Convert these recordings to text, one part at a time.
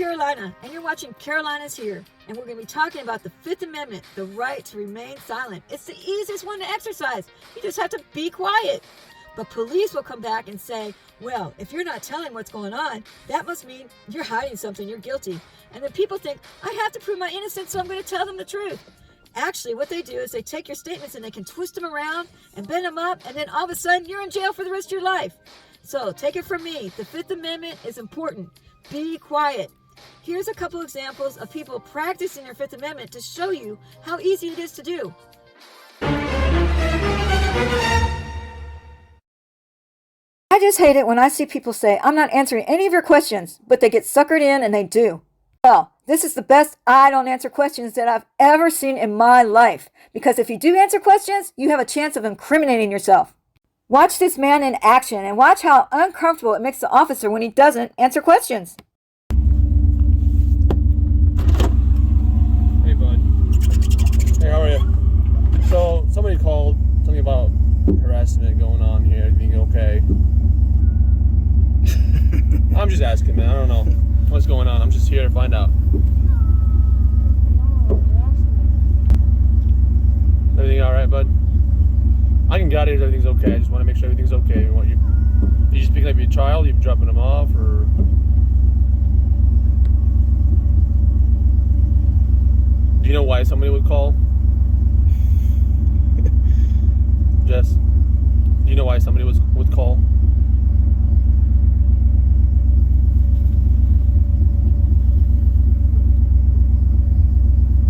Carolina, and you're watching Carolina's Here, and we're going to be talking about the Fifth Amendment, the right to remain silent. It's the easiest one to exercise. You just have to be quiet. But police will come back and say, well, if you're not telling what's going on, that must mean you're hiding something, you're guilty. And then people think, I have to prove my innocence, so I'm going to tell them the truth. Actually, what they do is they take your statements and they can twist them around and bend them up, and then all of a sudden you're in jail for the rest of your life. So take it from me, the Fifth Amendment is important. Be quiet. Here's a couple examples of people practicing their Fifth Amendment to show you how easy it is to do. I just hate it when I see people say, I'm not answering any of your questions, but they get suckered in and they do. Well, this is the best I don't answer questions that I've ever seen in my life. Because if you do answer questions, you have a chance of incriminating yourself. Watch this man in action and watch how uncomfortable it makes the officer when he doesn't answer questions. Hey, bud. Hey, how are you? So, somebody called, something about harassment going on here, being okay. I'm just asking, man. I don't know what's going on. I'm just here to find out. Everything all right, bud? I can get out of here if everything's okay. I just want to make sure everything's okay. Are you just picking up your child? Are you dropping them off, or? Do you know why somebody would call? Jess, do you know why somebody would call?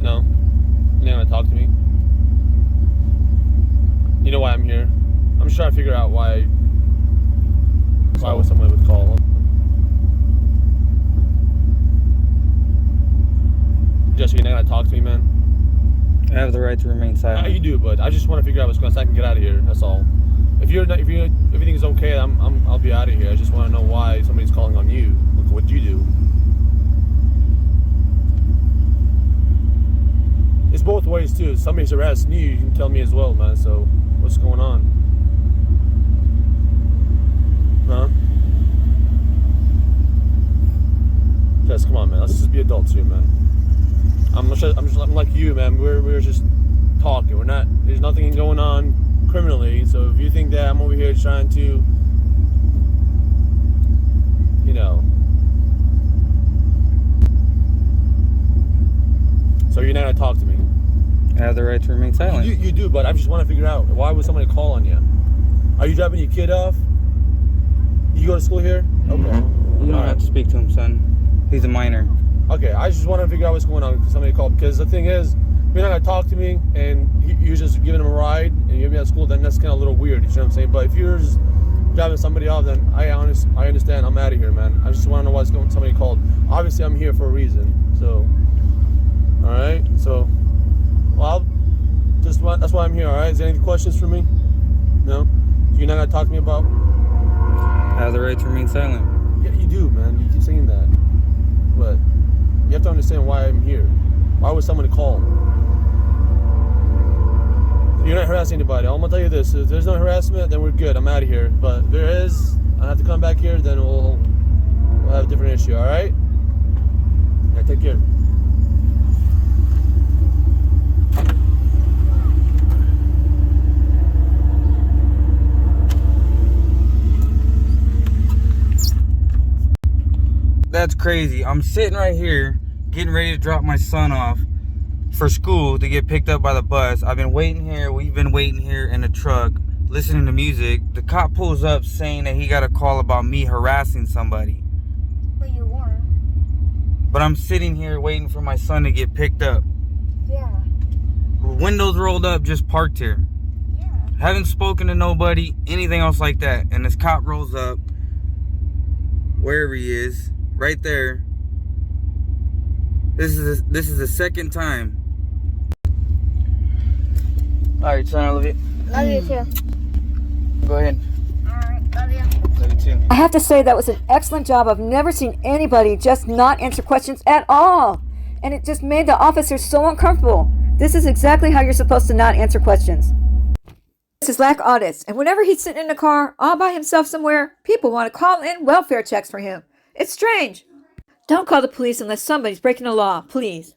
No? You're not gonna talk to me? You know why I'm here? I'm just trying to figure out why would somebody would call. Jess, you're not gonna talk to me, man? I have the right to remain silent. You do, but I just want to figure out what's going on so I can get out of here. That's all. If everything's okay, I'll be out of here. I just want to know why somebody's calling on you. Look what you do. It's both ways too. If somebody's harassing you, you can tell me as well, man. So what's going on? Huh? Jess, come on, man. Let's just be adults here, man. I'm like you, man. We're just talking. There's nothing going on criminally. So if you think that I'm over here trying to, you know, so you're not gonna talk to me. I have the right to remain silent. You do, but I just want to figure out, why would somebody call on you? Are you dropping your kid off? You go to school here? Okay. You don't have to speak to him, son. He's a minor. Okay, I just want to figure out what's going on because somebody called. Because the thing is, you're not going to talk to me and you're just giving him a ride and you're at school, then that's kind of a little weird, you know what I'm saying? But if you're just driving somebody off, then I understand. I'm out of here, man. I just want to know what's going on. Somebody called. Obviously, I'm here for a reason. So, all right. So, well, that's why I'm here, all right? Is there any questions for me? No? You're not going to talk to me about? I have the right to remain silent. Yeah, you do, man. You keep saying that. But you have to understand why I'm here. Why would someone call? You're not harassing anybody. I'm gonna tell you this: if there's no harassment, then we're good. I'm out of here. But if there is, I have to come back here. Then we'll have a different issue. All right? Yeah, take care. That's crazy. I'm sitting right here getting ready to drop my son off for school to get picked up by the bus. I've been waiting here. We've been waiting here in the truck listening to music. The cop pulls up saying that he got a call about me harassing somebody. But you weren't. But I'm sitting here waiting for my son to get picked up. Yeah. Windows rolled up, just parked here. Yeah. Haven't spoken to nobody, anything else like that. And this cop rolls up wherever he is. Right there. This is the second time. All right, son, I love you. Love you too. Go ahead. Alright, love you. Love you too. I have to say that was an excellent job. I've never seen anybody just not answer questions at all. And it just made the officers so uncomfortable. This is exactly how you're supposed to not answer questions. This is lack audits, and whenever he's sitting in the car all by himself somewhere, people want to call in welfare checks for him. It's strange. Don't call the police unless somebody's breaking the law, please.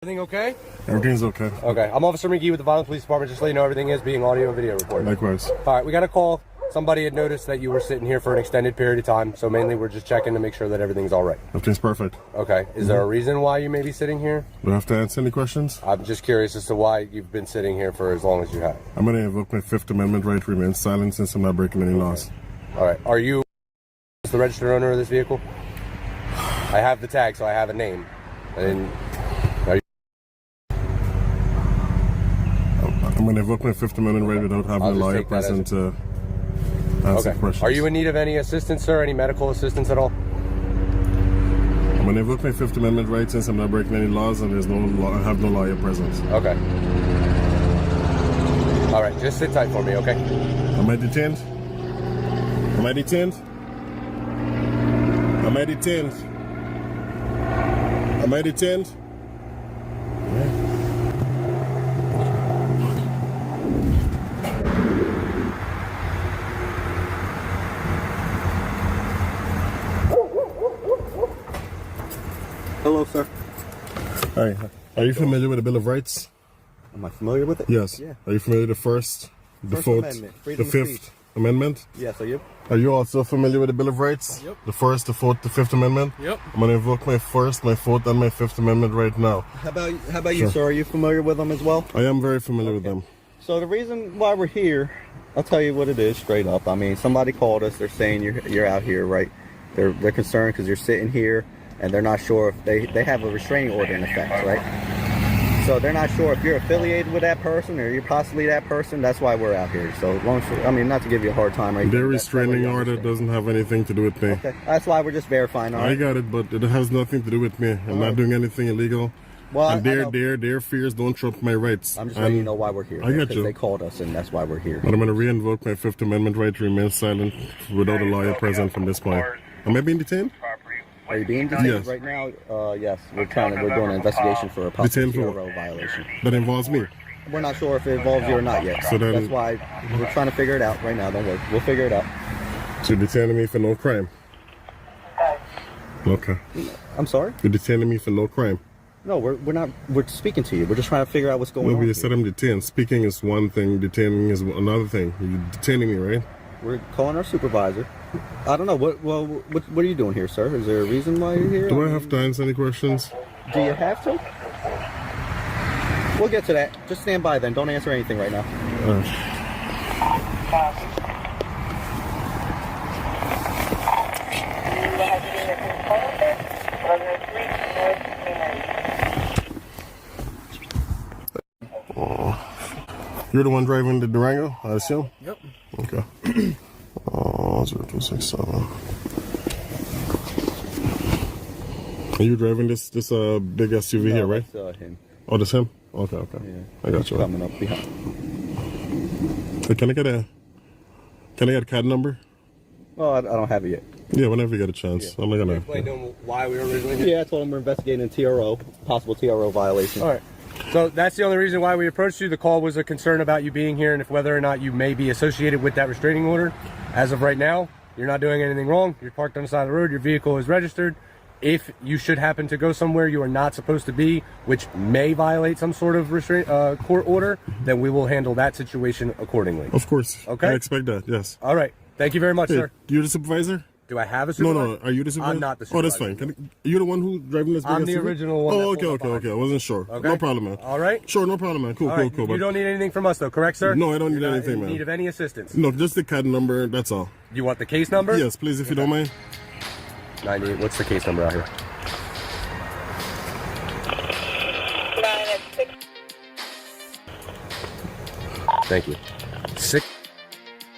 Everything okay? Everything's okay. Okay. I'm Officer McGee with the Violent Police Department. Just to let you know everything is being audio and video recorded. Likewise. All right. We got a call. Somebody had noticed that you were sitting here for an extended period of time. So mainly we're just checking to make sure that everything's all right. Everything's perfect. Okay. Is there a reason why you may be sitting here? Do I have to answer any questions? I'm just curious as to why you've been sitting here for as long as you have. I'm going to invoke my Fifth Amendment right to remain silent since I'm not breaking any laws. All right. Are you the registered owner of this vehicle? I have the tag, so I have a name. And are you? I'm going to invoke my Fifth Amendment right without having a lawyer present to answer questions. Are you in need of any assistance, sir? Any medical assistance at all? I'm going to invoke my Fifth Amendment right since I'm not breaking any laws and there's no law, I have no lawyer present. Okay. All right, just sit tight for me, okay? Am I detained? Am I detained? Am I detained? Am I detained? Hello, sir. Hi. Are you familiar with the Bill of Rights? Am I familiar with it? Yes. Yeah. Are you familiar with the First, the First Fourth, Amendment, the freedom of Fifth speech. Amendment? Yes, are you? Are you also familiar with the Bill of Rights? Yep. The First, the Fourth, the Fifth Amendment? Yep. I'm going to invoke my First, my Fourth, and my Fifth Amendment right now. How about you, Sure. sir? Are you familiar with them as well? I am very familiar with them. So the reason why we're here, I'll tell you what it is straight up. I mean, somebody called us. They're saying you're out here, right? They're concerned because you're sitting here and they're not sure if they have a restraining order in effect, right? So they're not sure if you're affiliated with that person or you're possibly that person. That's why we're out here. So long, I mean, not to give you a hard time, right? Their restraining order doesn't have anything to do with me. Okay, that's why we're just verifying. All right. I got it, but it has nothing to do with me. I'm not doing anything illegal. Well, and I know. their fears don't trump my rights. I'm just letting you know why we're here. I got because you. They called us, and that's why we're here. But I'm going to re-invoke my Fifth Amendment right to remain silent without a lawyer present from this point. Am I being detained? Are you being detained Yes. right now? Yes, we're doing an investigation for a possible Detained for TRO violation. That involves me. We're not sure if it involves you or not yet. So then- that's why we're trying to figure it out right now. Don't worry, we'll figure it out. So you're detaining me for no crime. Okay. I'm sorry? You're detaining me for no crime. No, we're not. We're speaking to you. We're just trying to figure out what's going No, on. but you here. said I'm detained. Speaking is one thing, detaining is another thing. You're detaining me, right? We're calling our supervisor. I don't know. What are you doing here, sir? Is there a reason why you're here? Do I have to answer any questions? Do you have to? We'll get to that. Just stand by then. Don't answer anything right now. You're the one driving the Durango, I assume? Yep. Okay. 0267. Are you driving this big SUV here, right? That's him. Oh, that's him? Okay. Yeah. I got He's you. coming up behind. Hey, can I get a CAD number? Well, I don't have it yet. Yeah, whenever you get a chance. I'm not gonna. Explain to them why we were originally here. Yeah, I told him we're investigating a TRO, possible TRO violation. All right. So that's the only reason why we approached you. The call was a concern about you being here and if whether or not you may be associated with that restraining order. As of right now, you're not doing anything wrong. You're parked on the side of the road. Your vehicle is registered. If you should happen to go somewhere you are not supposed to be, which may violate some sort of court order, then we will handle that situation accordingly. Of course. Okay. I expect that. Yes. All right. Thank you very much, Hey, sir. you're the supervisor? Do I have a No, supervisor? no. Are you the supervisor? I'm not the Oh, that's supervisor. fine. You're the one who's driving this big I'm the SUV? original one that Oh, pulled up okay. behind I wasn't sure. Okay. No problem, man. All right. Sure, no problem, man. Cool. All right. But You don't need anything from us, though, correct, sir? No, I don't need You're not anything, in man. need of any assistance. No, just the CAD number. That's all. You want the case number? Yes, please, if you don't mind. 98. What's the case number out here? 9 Thank you. 6.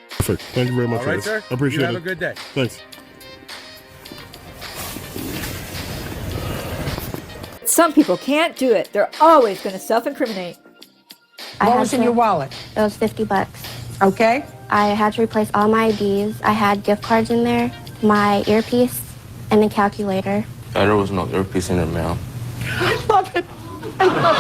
Perfect. Thank you very much. All right, guys. sir. I appreciate You have it. a good day. Thanks. Some people can't do it. They're always going to self-incriminate. What was in your wallet? It was $50. Okay. I had to replace all my IDs. I had gift cards in there, my earpiece, and a calculator. There was no earpiece in her mouth. Love it. I love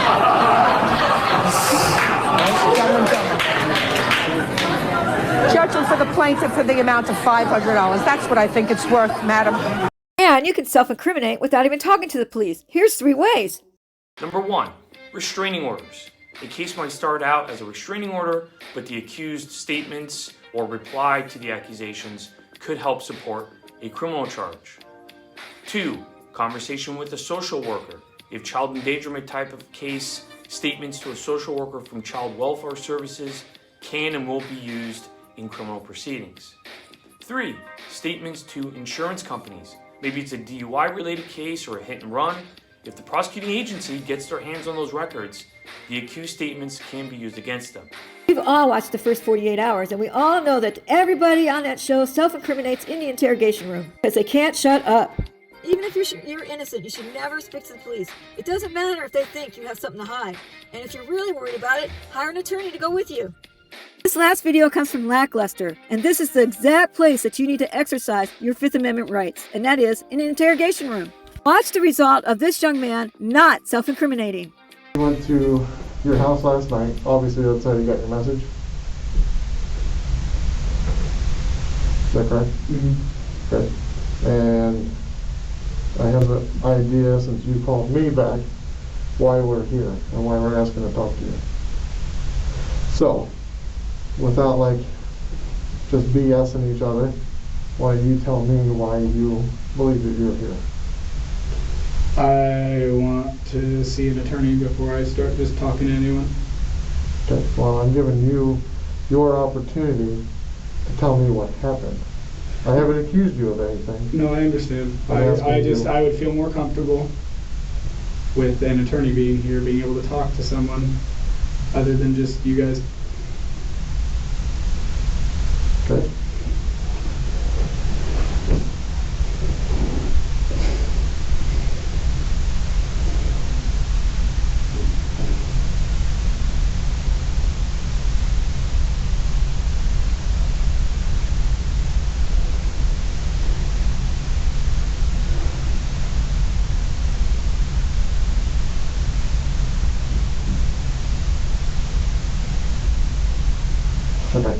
it. Judgment for the plaintiff for the amount of $500. That's what I think it's worth, madam. And you can self-incriminate without even talking to the police. Here's 3 ways. Number 1, restraining orders. A case might start out as a restraining order, but the accused's statements or reply to the accusations could help support a criminal charge. 2, conversation with a social worker. If child endangerment type of case, statements to a social worker from child welfare services can and will be used in criminal proceedings. 3, statements to insurance companies. Maybe it's a DUI related case or a hit and run. If the prosecuting agency gets their hands on those records, the accused statements can be used against them. We've all watched the first 48 hours, and we all know that everybody on that show self-incriminates in the interrogation room because they can't shut up. Even if you're innocent, you should never speak to the police. It doesn't matter if they think you have something to hide. And if you're really worried about it, hire an attorney to go with you. This last video comes from Lackluster, and this is the exact place that you need to exercise your Fifth Amendment rights, and that is in an interrogation room. Watch the result of this young man not self-incriminating. I went to your house last night. Obviously, that's how you got your message. Is that correct? Mm-hmm. Okay. And I have an idea, since you called me back, why we're here and why we're asking to talk to you. So, without just BSing each other, why don't you tell me why you believe that you're here? I want to see an attorney before I start just talking to anyone. Okay, well, I'm giving you your opportunity to tell me what happened. I haven't accused you of anything. No, I understand. I would feel more comfortable with an attorney being here, being able to talk to someone other than just you guys. Okay. Okay.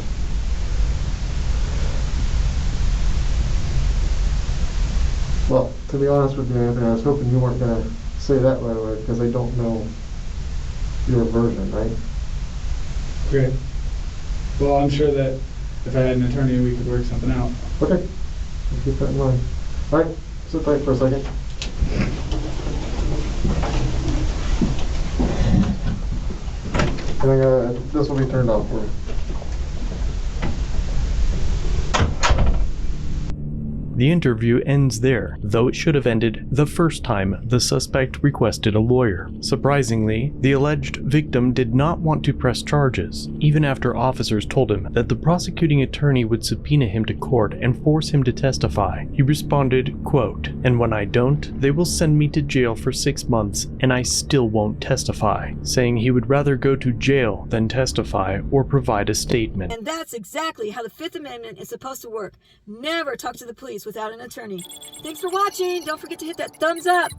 Well, to be honest with you, Anthony, I was hoping you weren't going to say that right away because I don't know your version, right? Great. Well, I'm sure that if I had an attorney, we could work something out. Okay. I'll keep that in mind. All right. Sit tight for a second. And this will be turned off for you. The interview ends there, though it should have ended the first time the suspect requested a lawyer. Surprisingly, the alleged victim did not want to press charges, even after officers told him that the prosecuting attorney would subpoena him to court and force him to testify. He responded, quote, "And when I don't, they will send me to jail for 6 months and I still won't testify," saying he would rather go to jail than testify or provide a statement. And that's exactly how the Fifth Amendment is supposed to work. Never talk to the police without an attorney. Thanks for watching. Don't forget to hit that thumbs up.